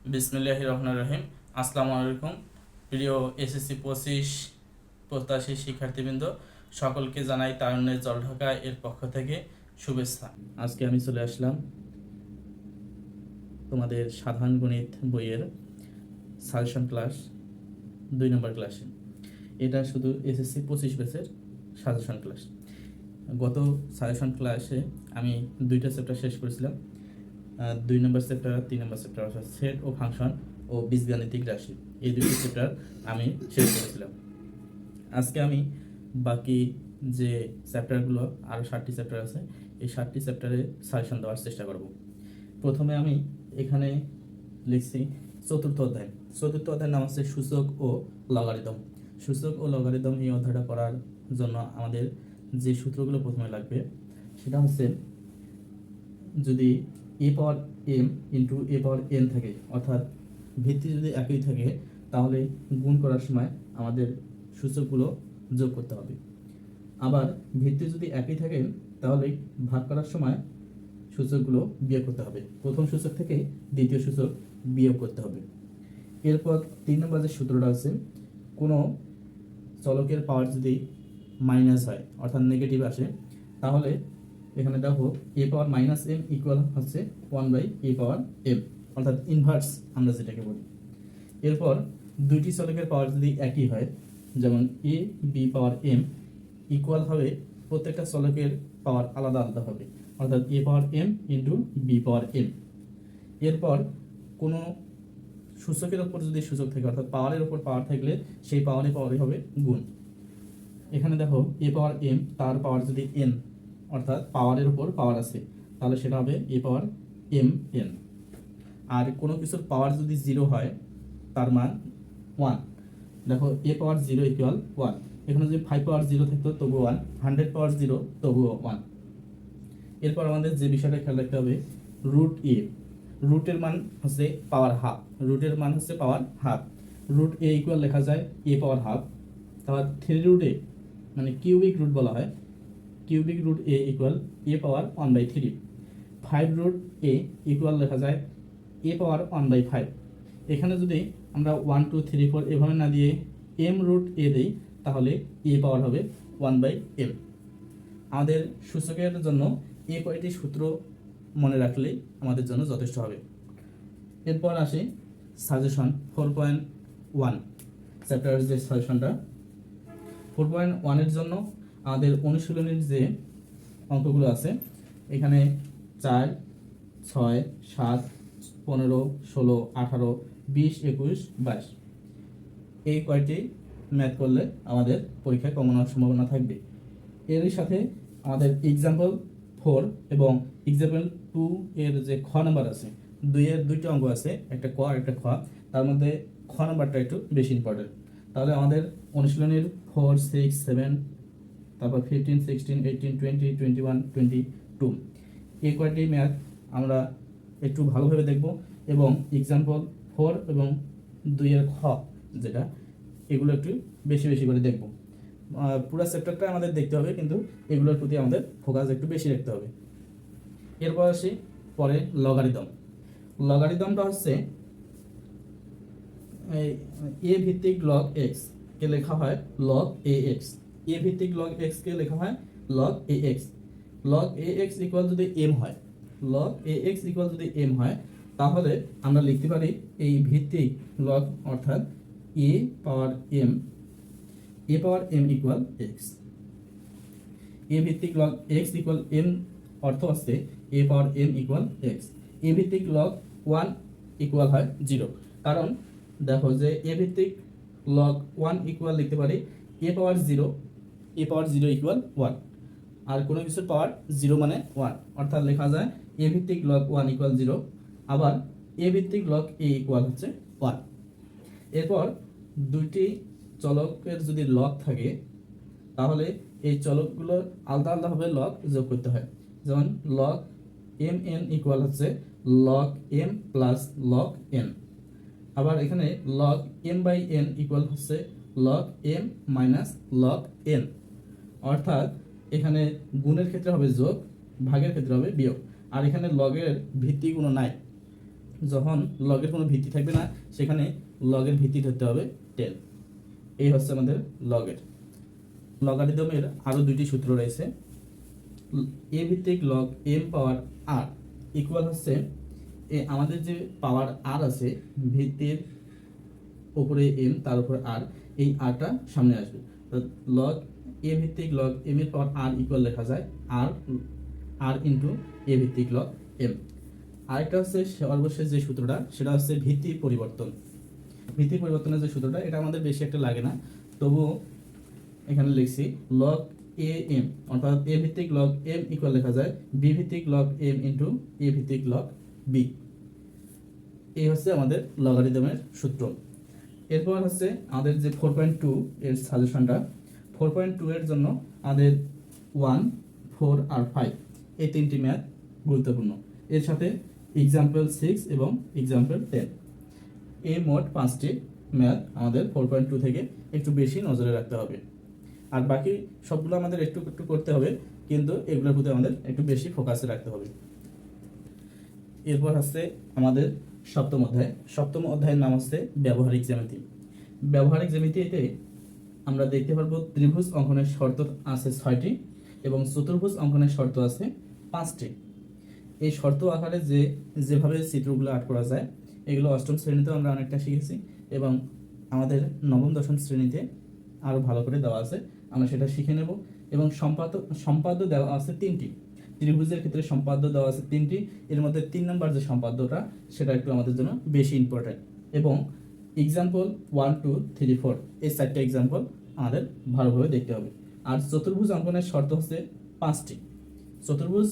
বিসমিল্লাহির রহমানির রহিম। আসসালামু আলাইকুম প্রিয় এসএসসি 25 প্রত্যাশী শিক্ষার্থীবৃন্দ, সকলকে জানাই তারুণ্যের জলঢাকা এর পক্ষ থেকে শুভেচ্ছা। আজকে আমি চলে আসলাম তোমাদের সাধারণ গণিত বইয়ের সাজেশন ক্লাস 2 নম্বর ক্লাসে। এটা শুধু এসএসসি 25 ব্যাচের সাজেশন ক্লাস। গত সাজেশন ক্লাসে আমি 2টা চ্যাপ্টার শেষ করেছিলাম। 2 নম্বর চ্যাপ্টার আর 3 নম্বর চ্যাপ্টার, অর্থাৎ সেট ও ফাংশন ও বীজগাণিতিক রাশি, এই দুটি চ্যাপ্টার আমি শেষ করেছিলাম। আজকে আমি বাকি যে চ্যাপ্টারগুলো, আরও 7টি চ্যাপ্টার আছে, এই 7টি চ্যাপ্টারে সাজেশন দেওয়ার চেষ্টা করব। প্রথমে আমি এখানে লিখছি চতুর্থ অধ্যায়। চতুর্থ অধ্যায়ের নাম হচ্ছে সূচক ও লগারিদম। সূচক ও লগারিদম এই অধ্যায়টা করার জন্য আমাদের যে সূত্রগুলো প্রথমে লাগবে সেটা হচ্ছে, যদি এ পাওয়ার এম ইন্টু এ পাওয়ার এন থাকে, অর্থাৎ ভিত্তি যদি একই থাকে, তাহলে গুণ করার সময় আমাদের সূচকগুলো যোগ করতে হবে। আবার ভিত্তি যদি একই থাকে, তাহলে ভাগ করার সময় সূচকগুলো বিয়োগ করতে হবে। প্রথম সূচক থেকে দ্বিতীয় সূচক বিয়োগ করতে হবে। এরপর 3 নম্বর যে সূত্রটা আছে, কোনো চলকের পাওয়ার যদি মাইনাস হয়, অর্থাৎ নেগেটিভ আসে, তাহলে এখানে দেখো এ পাওয়ার মাইনাস এম ইকুয়াল হচ্ছে 1/a পাওয়ার এম, অর্থাৎ ইনভার্স আমরা যেটাকে বলি। এরপর দুইটি চলকের পাওয়ার যদি একই হয়, যেমন A B power M equal হবে, প্রত্যেকটা চলকের পাওয়ার আলাদা আলাদা হবে, অর্থাৎ এ পাওয়ার এম ইন্টু বি পাওয়ার এম। এরপর কোনো সূচকের ওপর যদি সূচক থাকে, অর্থাৎ পাওয়ারের ওপর পাওয়ার থাকলে সেই পাওয়ারে হবে গুণ। এখানে দেখো এ পাওয়ার এম, তার পাওয়ার যদি এন, অর্থাৎ পাওয়ারের উপর পাওয়ার আছে, তাহলে সেটা হবে এ পাওয়ার এম এন। আর কোনো কিছুর পাওয়ার যদি 0 হয়, তার মান 1। দেখো এ পাওয়ার 0 ইকুয়াল 1। এখানে যদি 5 পাওয়ার 0 থাকতো তবুও 1, 100 পাওয়ার 0 তবুও 1। এরপর আমাদের যে বিষয়টা খেয়াল রাখতে হবে, রুট এ, রুটের মান হচ্ছে পাওয়ার হাফ, রুটের মান হচ্ছে পাওয়ার হাফ। রুট এ ইকুয়াল লেখা যায় এ পাওয়ার হাফ। তারপর 3 রুট এ, মানে কিউবিক রুট বলা হয়, কিউবিক রুট এ ইকুয়াল এ পাওয়ার 1/3। 5 রুট এ ইকুয়াল লেখা যায় এ পাওয়ার 1/5। এখানে যদি আমরা 1 2 3 4 এভাবে না দিয়ে এম রুট এ দিই, তাহলে এ পাওয়ার হবে 1/m। আমাদের সূচকের জন্য এ কয়টি সূত্র মনে রাখলেই আমাদের জন্য যথেষ্ট হবে। এরপর আসি সাজেশন 4.1 চ্যাপ্টারের যে সাজেশনটা। 4.1 এর জন্য আমাদের অনুশীলনীর যে অঙ্কগুলো আছে, এখানে 4 6 7 15 16 18 20 21 22 এই কয়টি ম্যাথ করলে আমাদের পরীক্ষায় কমন হওয়ার সম্ভাবনা থাকবে। এরই সাথে আমাদের এক্সাম্পল 4 এবং এক্সাম্পল 2 এর যে খ নাম্বার আছে, 2 এর 2টা অঙ্ক আছে, একটা ক আর একটা খ। তার মধ্যে খ নাম্বারটা একটু বেশি ইম্পর্টেন্ট। তাহলে আমাদের অনুশীলনীর 4 6 7, তারপর 15 16 18 20 21 22 এই কয়টি ম্যাথ আমরা একটু ভালোভাবে দেখব, এবং এক্সাম্পল 4 এবং 2 এর খ যেটা, এগুলো একটু বেশি বেশি করে দেখব। পুরো চ্যাপ্টারটা আমাদের দেখতে হবে, কিন্তু এগুলোর প্রতি আমাদের ফোকাস একটু বেশি রাখতে হবে। এরপর আসি পরে লগারিদম। লগারিদমটা হচ্ছে এ ভিত্তিক লগ এক্স কে লেখা হয় লগ এ এক্স। এ ভিত্তিক লগ এক্স কে লেখা হয় লগ এ এক্স। লগ এ এক্স ইকুয়াল যদি এম হয়, লগ এ এক্স ইকুয়াল যদি এম হয়, তাহলে আমরা লিখতে পারি এই ভিত্তিক লগ, অর্থাৎ এ পাওয়ার এম, এ পাওয়ার এম ইকুয়াল এক্স। এ ভিত্তিক লগ এক্স ইকুয়াল এম অর্থ হচ্ছে এ পাওয়ার এম ইকুয়াল এক্স। এ ভিত্তিক লগ 1 ইকুয়াল হয় 0, কারণ দেখো যে এ ভিত্তিক লগ 1 ইকুয়াল লিখতে পারি এ পাওয়ার 0, এ পাওয়ার 0 ইকুয়াল 1। আর কোনো কিছুর পাওয়ার 0 মানে 1, অর্থাৎ লেখা যায় এ ভিত্তিক লগ 1 ইকুয়াল 0। আবার এ ভিত্তিক লগ এ ইকুয়াল হচ্ছে 1। এরপর দুইটি চলকের যদি লগ থাকে, তাহলে এই চলকগুলো আলাদা আলাদাভাবে লগ যোগ করতে হয়। যেমন লগ এম এন ইকুয়াল হচ্ছে log M plus log N. আবার এখানে log M by N equal হচ্ছে log M minus log N. অর্থাৎ এখানে গুণের ক্ষেত্রে হবে যোগ, ভাগের ক্ষেত্রে হবে বিয়োগ। আর এখানে লগের ভিত্তি কোনো নাই, যখন লগের কোনো ভিত্তি থাকবে না সেখানে লগের ভিত্তি ধরতে হবে 10। এই হচ্ছে আমাদের লগের। লগারিদমের আরও দুইটি সূত্র রয়েছে। এ ভিত্তিক লগ এম পাওয়ার আর ইকুয়াল হচ্ছে আমাদের যে পাওয়ার আর আছে ভিত্তির উপরে এম তার উপর আর, এই আরটা সামনে আসবে। লগ এ ভিত্তিক লগ এম এর পাওয়ার আর ইকুয়াল লেখা যায় আর ইন্টু এ ভিত্তিক লগ এম। আরেকটা হচ্ছে সর্বশেষ যে সূত্রটা সেটা হচ্ছে ভিত্তি পরিবর্তন। ভিত্তি পরিবর্তনের যে সূত্রটা এটা আমাদের বেশি একটা লাগে না, তবুও এখানে লিখছি লগ এ এম, অর্থাৎ এ ভিত্তিক লগ এম ইকুয়াল লেখা যায় বি ভিত্তিক লগ এম ইন্টু এ ভিত্তিক লগ বি। এই হচ্ছে আমাদের লগারিদমের সূত্র। এরপর হচ্ছে আমাদের যে 4.2 এর সাজেশনটা। 4.2 এর জন্য আমাদের 1, 4 আর 5 এই তিনটি ম্যাথ গুরুত্বপূর্ণ। এর সাথে এক্সাম্পল 6 এবং এক্সাম্পল 10, এই মোট 5টি ম্যাথ আমাদের 4.2 থেকে একটু বেশি নজরে রাখতে হবে। আর বাকি সবগুলো আমাদের একটু একটু করতে হবে, কিন্তু এগুলোর প্রতি আমাদের একটু বেশি ফোকাসে রাখতে হবে। এরপর হচ্ছে আমাদের সপ্তম অধ্যায়। সপ্তম অধ্যায়ের নাম হচ্ছে ব্যবহারিক জ্যামিতি। ব্যবহারিক জ্যামিতিতে আমরা দেখতে পারবো ত্রিভুজ অঙ্কনের শর্ত আছে 6টি এবং চতুর্ভুজ অঙ্কনের শর্ত আছে 5টি। এই শর্ত আকারে যেভাবে চিত্রগুলো আর্ট করা যায় এগুলো অষ্টম শ্রেণীতেও আমরা অনেকটা শিখেছি এবং আমাদের নবম দশম শ্রেণীতে আরও ভালো করে দেওয়া আছে, আমরা সেটা শিখে নেব। এবং সম্পাদ্য দেওয়া আছে 3টি। ত্রিভুজের ক্ষেত্রে সম্পাদ্য দেওয়া আছে 3টি, এর মধ্যে 3 নম্বর যে সম্পাদ্যটা সেটা একটু আমাদের জন্য বেশি ইম্পর্টেন্ট। এবং এক্সাম্পল 1, 2, 3, 4 এই 4টা এক্সাম্পল আমাদের ভালোভাবে দেখতে হবে। আর চতুর্ভুজ অঙ্কনের শর্ত হচ্ছে 5টি। চতুর্ভুজ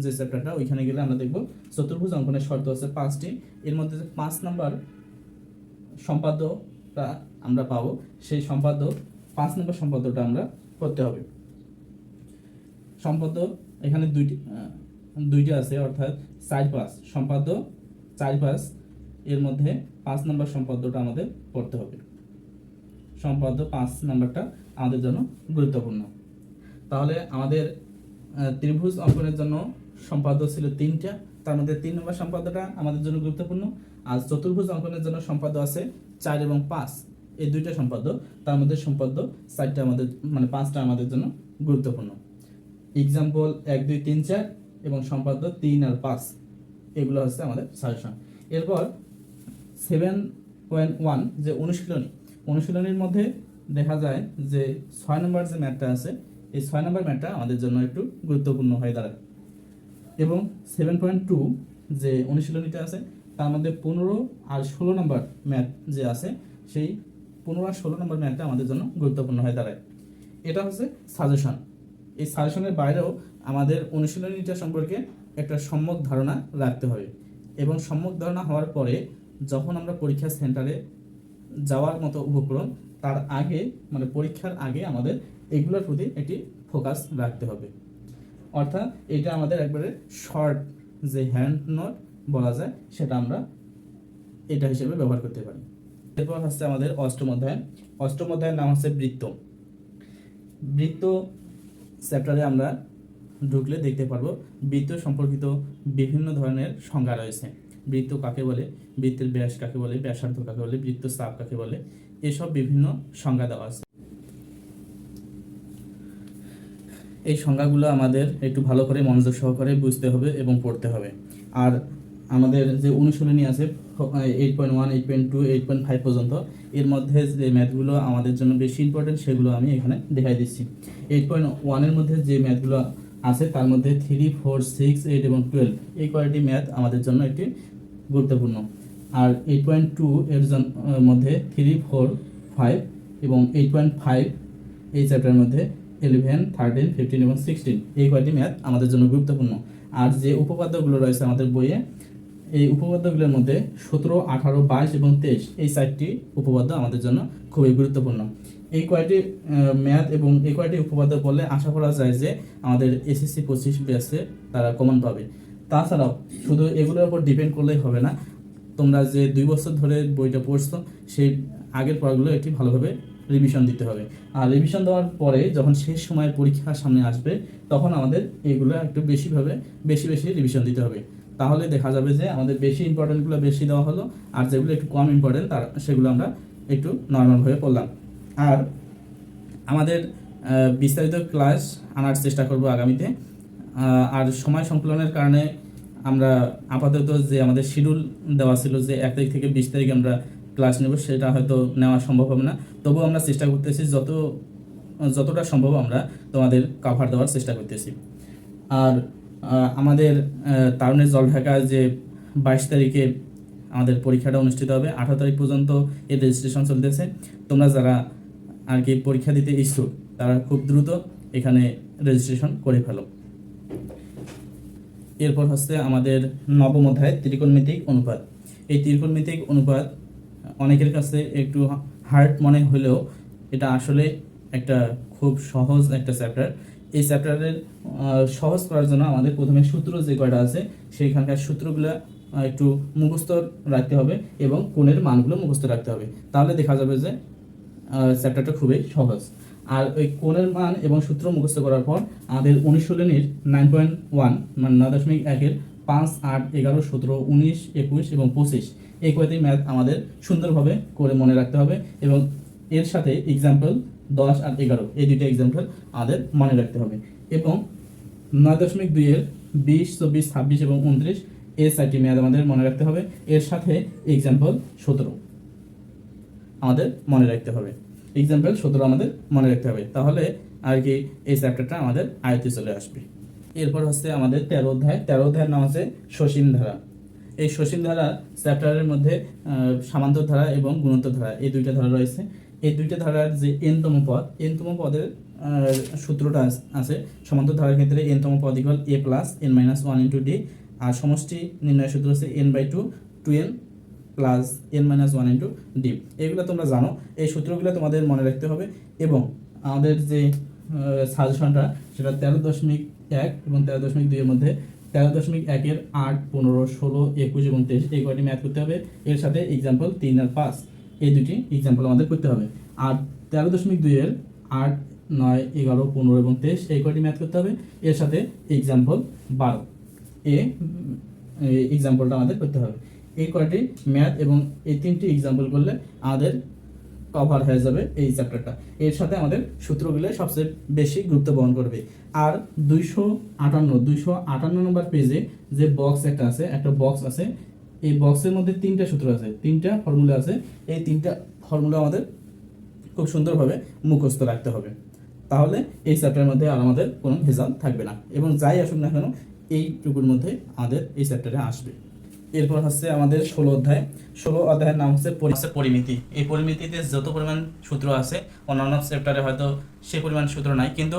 যে চ্যাপ্টারটা ওইখানে গেলে আমরা দেখব চতুর্ভুজ অঙ্কনের শর্ত হচ্ছে 5টি। এর মধ্যে যে 5 নম্বর সম্পাদ্যটা আমরা পাবো সেই সম্পাদ্য 5 নম্বর সম্পাদ্যটা আমরা করতে হবে। সম্পাদ্য এখানে দুইটি আছে, অর্থাৎ 4-5 সম্পাদ্য 4-5 এর মধ্যে 5 নম্বর সম্পাদ্যটা আমাদের পড়তে হবে। সম্পাদ্য 5 নম্বরটা আমাদের জন্য গুরুত্বপূর্ণ। তাহলে আমাদের ত্রিভুজ অঙ্কনের জন্য সম্পাদ্য ছিল 3টা, তার মধ্যে 3 নম্বর সম্পাদ্যটা আমাদের জন্য গুরুত্বপূর্ণ। আর চতুর্ভুজ অঙ্কনের জন্য সম্পাদ্য আছে 4 এবং 5, এই দুইটা সম্পাদ্য, তার মধ্যে সম্পাদ্য 4টা আমাদের 5টা আমাদের জন্য গুরুত্বপূর্ণ। এক্সাম্পল 1, 2, 3, 4 এবং সম্পাদ্য 3 আর 5 এগুলো হচ্ছে আমাদের সাজেশন। এরপর 7.1 যে অনুশীলনীর মধ্যে দেখা যায় যে 6 নম্বর যে ম্যাথটা আছে এই 6 নম্বর ম্যাথটা আমাদের জন্য একটু গুরুত্বপূর্ণ হয়ে দাঁড়ায়। এবং 7.2 যে অনুশীলনীটা আছে তার মধ্যে 15 আর 16 নম্বর ম্যাথ যে আছে সেই 15 আর 16 নম্বর ম্যাথটা আমাদের জন্য গুরুত্বপূর্ণ হয়ে দাঁড়ায়। এটা হচ্ছে সাজেশন। এই সাজেশনের বাইরেও আমাদের অনুশীলনীটা সম্পর্কে একটা সম্যক ধারণা রাখতে হবে এবং সম্যক ধারণা হওয়ার পরে যখন আমরা পরীক্ষা সেন্টারে যাওয়ার মতো উপক্রম তার আগে পরীক্ষার আগে আমাদের এগুলোর প্রতি একটি ফোকাস রাখতে হবে। অর্থাৎ এটা আমাদের একবারে শর্ট যে হ্যান্ড নোট বলা যায় সেটা আমরা এটা হিসেবে ব্যবহার করতে পারি। এরপর হচ্ছে আমাদের অষ্টম অধ্যায়ের নাম হচ্ছে বৃত্ত চ্যাপ্টারে আমরা ঢুকলে দেখতে পারবো বৃত্ত সম্পর্কিত বিভিন্ন ধরনের সংজ্ঞা রয়েছে। বৃত্ত কাকে বলে, বৃত্তের ব্যাস কাকে বলে, ব্যাসার্ধ কাকে বলে, বৃত্ত চাপ কাকে বলে, এসব বিভিন্ন সংজ্ঞা দেওয়া আছে। এই সংজ্ঞাগুলো আমাদের একটু ভালো করে মনোযোগ সহকারে বুঝতে হবে এবং পড়তে হবে। আর আমাদের যে অনুশীলনী আছে 8.1, 8.2, 8.5 পর্যন্ত এর মধ্যে যে ম্যাথগুলো আমাদের জন্য বেশি ইম্পর্টেন্ট সেগুলো আমি এখানে দেখাই দিচ্ছি। 8.1 এর মধ্যে যে ম্যাথগুলো আছে তার মধ্যে 3, 4, 6, 8 এবং 12 এই কয়টি ম্যাথ আমাদের জন্য একটি গুরুত্বপূর্ণ। আর 8.2 এর মধ্যে 3, 4, 5 এবং 8.5 এই চ্যাপ্টারের মধ্যে 11, 13, 15 এবং 16 এই কয়টি ম্যাথ আমাদের জন্য গুরুত্বপূর্ণ। আর যে উপপাদ্যগুলো রয়েছে আমাদের বইয়ে এই উপপাদ্যগুলোর মধ্যে 17, 18, 22 এবং 23 এই 4টি উপপাদ্য আমাদের জন্য খুবই গুরুত্বপূর্ণ। এই কয়টি ম্যাথ এবং এই কয়টি উপপাদ্য পড়লে আশা করা যায় যে আমাদের এসএসসি 25 ব্যাচে তারা কমন পাবে। তাছাড়াও শুধু এগুলোর উপর ডিপেন্ড করলেই হবে না, তোমরা যে 2 বছর ধরে বইটা পড়ছো সেই আগের পড়াগুলো একটি ভালোভাবে রিভিশন দিতে হবে। আর রিভিশন দেওয়ার পরে যখন শেষ সময় পরীক্ষার সামনে আসবে তখন আমাদের এগুলো একটু বেশি বেশি রিভিশন দিতে হবে। তাহলে দেখা যাবে যে আমাদের বেশি ইম্পর্টেন্টগুলো বেশি দেওয়া হলো, আর যেগুলো একটু কম ইম্পর্টেন্ট সেগুলো আমরা একটু নর্মালভাবে পড়লাম। আর আমাদের বিস্তারিত ক্লাস আনার চেষ্টা করব আগামীতে। আর সময় সংকলনের কারণে আমরা আপাতত যে আমাদের শিডিউল দেওয়া ছিল যে 1 তারিখ থেকে 20 তারিখ আমরা ক্লাস নেব, সেটা হয়তো নেওয়া সম্ভব হবে না। তবুও আমরা চেষ্টা করতেছি যতটা সম্ভব আমরা তোমাদের কভার দেওয়ার চেষ্টা করতেছি। আর আমাদের তারুণের জলঢাকা যে 22 তারিখে আমাদের পরীক্ষাটা অনুষ্ঠিত হবে, 18 তারিখ পর্যন্ত এর রেজিস্ট্রেশন চলতেছে। তোমরা যারা আর কি পরীক্ষা দিতে ইচ্ছুক তারা খুব দ্রুত এখানে রেজিস্ট্রেশন করে ফেলো। এরপর হচ্ছে আমাদের নবম অধ্যায় ত্রিকোণমিতিক অনুপাত। এই ত্রিকোণমিতিক অনুপাত অনেকের কাছে একটু হার্ড মনে হলেও এটা আসলে একটা খুব সহজ একটা চ্যাপ্টার। এই চ্যাপ্টারের সহজ করার জন্য আমাদের প্রথমে সূত্র যে কয়টা আছে সেইখানকার সূত্রগুলো একটু মুখস্থ রাখতে হবে এবং কোণের মানগুলো মুখস্থ রাখতে হবে, তাহলে দেখা যাবে যে চ্যাপ্টারটা খুবই সহজ। আর ওই কোণের মান এবং সূত্র মুখস্থ করার পর আমাদের অনুশীলনীর 9.1 মানে 9.1-এর 5, 8, 11, 17, 19, 21 এবং 25 এই কয়টি ম্যাথ আমাদের সুন্দরভাবে করে মনে রাখতে হবে এবং এর সাথে এক্সাম্পল 10 আর 11 এই দুইটা এক্সাম্পল আমাদের মনে রাখতে হবে। এবং 9.2-এর 20, 24, 26 এবং 29 এই 4টি ম্যাথ আমাদের মনে রাখতে হবে, এর সাথে এক্সাম্পল 17 আমাদের মনে রাখতে হবে। এক্সাম্পল 17 আমাদের মনে রাখতে হবে, তাহলে আর কি এই চ্যাপ্টারটা আমাদের আয়ত্তে চলে আসবে। এরপর হচ্ছে আমাদের 13 অধ্যায়। 13 অধ্যায়ের নাম হচ্ছে সসীম ধারা। এই সসীম ধারা চ্যাপ্টারের মধ্যে সামান্তর ধারা এবং গুণোত্তর ধারা এই দুইটা ধারা রয়েছে। এই দুইটা ধারার যে এনতম পদের সূত্রটা আছে সমান্তর ধারার ক্ষেত্রে এনতম পদ equal a plus n minus 1 into d, আর সমষ্টি নির্ণয় সূত্র হচ্ছে n/2 2n plus n minus 1 into D. এগুলো তোমরা জানো, এই সূত্রগুলো তোমাদের মনে রাখতে হবে। এবং আমাদের যে সাজেশনটা সেটা 13.1 এবং 13.2 এর মধ্যে 13.1-এর 8, 15, 16, 21 এবং 23 এই কয়টি ম্যাথ করতে হবে, এর সাথে এক্সাম্পল 3 আর 5 এই দুটি এক্সাম্পল আমাদের করতে হবে। আর 13.2-এর 8, 9, 11, 15 এবং 23 এই কয়টি ম্যাথ করতে হবে, এর সাথে এক্সাম্পল 12 এই এক্সাম্পলটা আমাদের করতে হবে। এই কয়টি ম্যাথ এবং এই 3টি এক্সাম্পল করলে আমাদের কভার হয়ে যাবে এই চ্যাপ্টারটা। এর সাথে আমাদের সূত্রগুলো সবচেয়ে বেশি গুরুত্ব বহন করবে। আর 258 নম্বর পেজে যে একটা বক্স আছে, এই বক্সের মধ্যে 3টা সূত্র আছে, 3টা ফর্মুলা আছে। এই 3টা ফর্মুলা আমাদের খুব সুন্দরভাবে মুখস্থ রাখতে হবে, তাহলে এই চ্যাপ্টারের মধ্যে আর আমাদের কোনো ভেজাল থাকবে না এবং যাই আসুক না কেন এইটুকুর মধ্যে আমাদের এই চ্যাপ্টারে আসবে। এরপর হচ্ছে আমাদের 16 অধ্যায়। 16 অধ্যায়ের নাম হচ্ছে পরিমিতি। এই পরিমিতিতে যত পরিমাণ সূত্র আছে অন্যান্য চ্যাপ্টারে হয়তো সে পরিমাণ সূত্র নাই, কিন্তু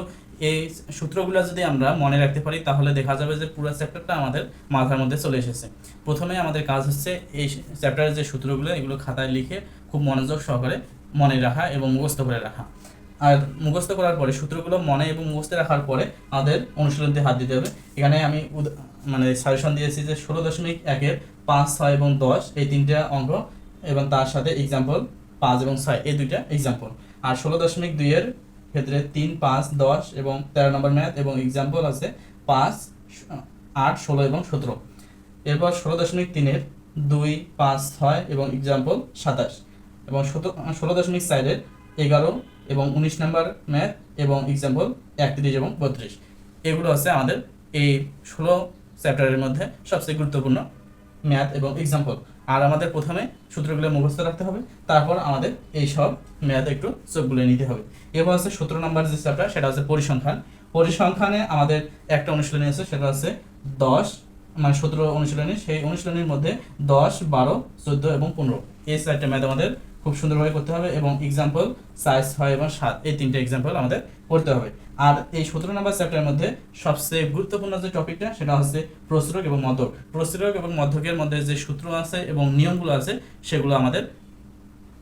এই সূত্রগুলো যদি আমরা মনে রাখতে পারি তাহলে দেখা যাবে যে পুরো চ্যাপ্টারটা আমাদের মাথার মধ্যে চলে এসেছে। প্রথমে আমাদের কাজ হচ্ছে এই চ্যাপ্টারের যে সূত্রগুলো এগুলো খাতায় লিখে খুব মনোযোগ সহকারে মনে রাখা এবং মুখস্থ করে রাখা। আর মুখস্থ করার পরে সূত্রগুলো মনে এবং মুখস্থ রাখার পরে আমাদের অনুশীলনতে হাত দিতে হবে। এখানে আমি সাজেশন দিয়েছি যে 16.1-এর 5, 6 এবং 10 এই 3টা অঙ্ক এবং তার সাথে এক্সাম্পল 5 এবং 6 এই 2টা এক্সাম্পল। আর 16.2-এর ক্ষেত্রে 3, 5, 10 এবং 13 নম্বর ম্যাথ এবং এক্সাম্পল আছে 5, 8, 16 এবং 17। এরপর 16.3-এর 2, 5, 6 এবং এক্সাম্পল 27 এবং 16.4-এর 11 এবং 19 নম্বর ম্যাথ এবং এক্সাম্পল 31 এবং 32। এগুলো আছে আমাদের এই 16 চ্যাপ্টারের মধ্যে সবচেয়ে গুরুত্বপূর্ণ ম্যাথ এবং এক্সাম্পল। আর আমাদের প্রথমে সূত্রগুলো মুখস্থ রাখতে হবে, তারপর আমাদের এই সব ম্যাথ একটু চোখ বুলে নিতে হবে। এরপর হচ্ছে 17 নম্বর যে চ্যাপ্টার সেটা হচ্ছে পরিসংখ্যান। পরিসংখ্যানে আমাদের একটা অনুশীলনী আছে, সেটা হচ্ছে 10 মানে 17 অনুশীলনী। সেই অনুশীলনীর মধ্যে 10, 12, 14 এবং 15 এই 4টা ম্যাথ আমাদের খুব সুন্দরভাবে করতে হবে এবং এক্সাম্পল 4, 6 এবং 7 এই 3টে এক্সাম্পল আমাদের করতে হবে। আর এই 17 নম্বর চ্যাপ্টারের মধ্যে সবচেয়ে গুরুত্বপূর্ণ যে টপিকটা সেটা হচ্ছে প্রসরক এবং মধ্যক। প্রসরক এবং মধ্যকের মধ্যে যে সূত্র আছে এবং নিয়মগুলো আছে সেগুলো আমাদের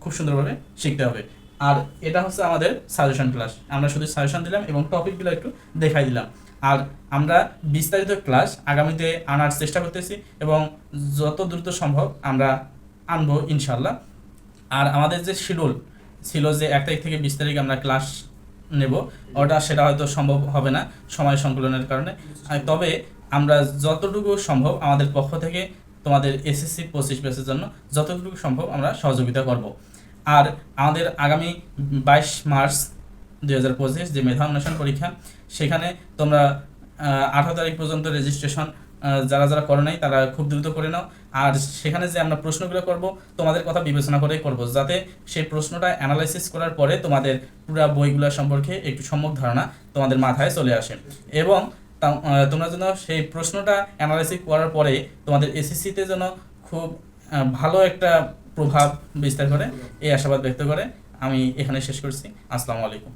খুব সুন্দরভাবে শিখতে হবে। আর এটা হচ্ছে আমাদের সাজেশন ক্লাস। আমরা শুধু সাজেশন দিলাম এবং টপিকগুলো একটু দেখাই দিলাম। আর আমরা বিস্তারিত ক্লাস আগামীতে আনার চেষ্টা করতেছি এবং যত দ্রুত সম্ভব আমরা আনবো ইনশাল্লাহ। আর আমাদের যে শিডিউল ছিল যে 1 তারিখ থেকে 20 তারিখ আমরা ক্লাস নেব, সেটা হয়তো সম্ভব হবে না সময় সংকলনের কারণে। তবে আমরা যতটুকু সম্ভব আমাদের পক্ষ থেকে তোমাদের এসএসসি 25 ব্যাচের জন্য যতটুকু সম্ভব আমরা সহযোগিতা করব। আর আমাদের আগামী 22 মার্চ 2025 যে মেধা অন্বেষণ পরীক্ষা, সেখানে তোমরা 18 তারিখ পর্যন্ত রেজিস্ট্রেশন যারা যারা করো নাই তারা খুব দ্রুত করে নাও। আর সেখানে যে আমরা প্রশ্নগুলো করব তোমাদের কথা বিবেচনা করেই করব, যাতে সেই প্রশ্নটা অ্যানালাইসিস করার পরে তোমাদের পুরো বইগুলো সম্পর্কে একটু সম্যক ধারণা তোমাদের মাথায় চলে আসে, এবং তোমরা যেন সেই প্রশ্নটা অ্যানালাইসিস করার পরে তোমাদের এসএসসিতে যেন খুব ভালো একটা প্রভাব বিস্তার করে, এই আশাবাদ ব্যক্ত করে আমি এখানে শেষ করছি। আসসালামু আলাইকুম।